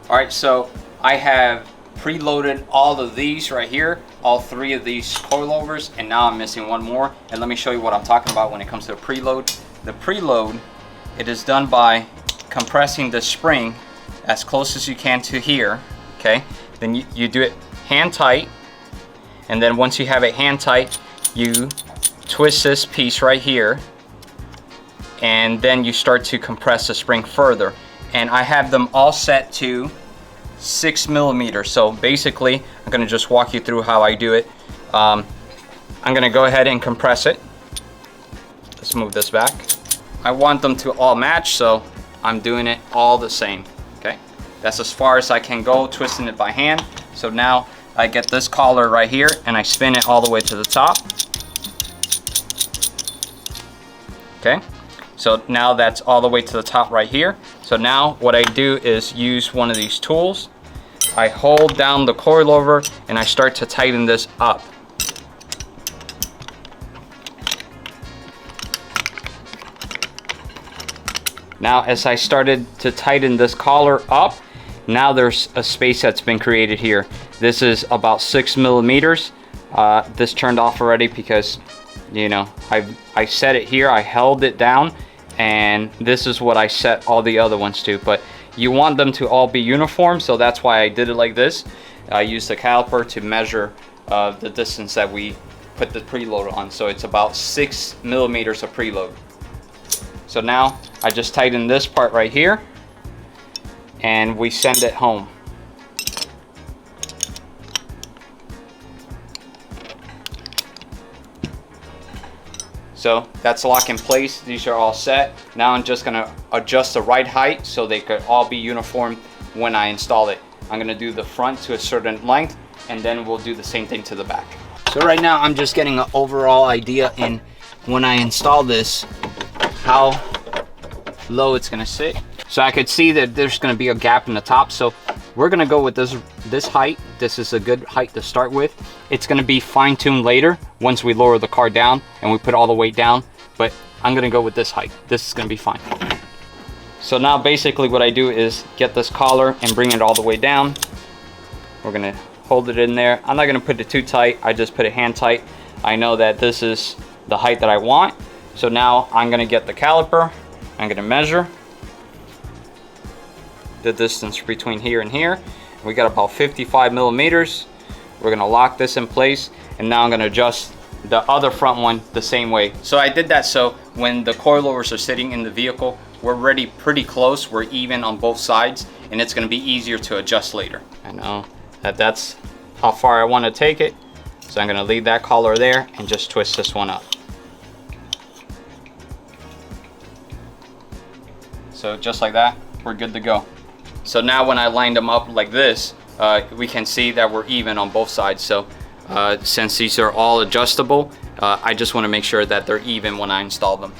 All right, so I have preloaded all of these right here, all 3 of these coilovers, and now I'm missing one more. And let me show you what I'm talking about when it comes to a preload. The preload, it is done by compressing the spring as close as you can to here, okay? Then you do it hand tight, and then once you have it hand tight, you twist this piece right here, and then you start to compress the spring further. And I have them all set to 6 millimeters. So basically, I'm gonna just walk you through how I do it. I'm gonna go ahead and compress it. Let's move this back. I want them to all match, so I'm doing it all the same, okay? That's as far as I can go, twisting it by hand. So now I get this collar right here and I spin it all the way to the top. Okay, so now that's all the way to the top right here. So now what I do is use one of these tools. I hold down the coilover and I start to tighten this up. Now as I started to tighten this collar up, now there's a space that's been created here. This is about 6 millimeters. This turned off already because, you know, I set it here, I held it down, and this is what I set all the other ones to. But you want them to all be uniform, so that's why I did it like this. I used the caliper to measure the distance that we put the preload on. So it's about 6 millimeters of preload. So now I just tighten this part right here and we send it home. So that's lock in place. These are all set. Now I'm just gonna adjust the right height so they could all be uniform when I install it. I'm gonna do the front to a certain length and then we'll do the same thing to the back. So right now I'm just getting an overall idea in when I install this, how low it's gonna sit. So I could see that there's gonna be a gap in the top. So we're gonna go with this height. This is a good height to start with. It's gonna be fine-tuned later once we lower the car down and we put all the weight down, but I'm gonna go with this height. This is gonna be fine. So now basically what I do is get this collar and bring it all the way down. We're gonna hold it in there. I'm not gonna put it too tight. I just put it hand tight. I know that this is the height that I want. So now I'm gonna get the caliper. I'm gonna measure the distance between here and here. We got about 55 millimeters. We're gonna lock this in place, and now I'm gonna adjust the other front one the same way. So I did that so when the coilovers are sitting in the vehicle, we're already pretty close, we're even on both sides, and it's gonna be easier to adjust later. I know that that's how far I wanna take it, so I'm gonna leave that collar there and just twist this one up. So just like that, we're good to go. So now when I lined them up like this, we can see that we're even on both sides. So since these are all adjustable, I just want to make sure that they're even when I install them.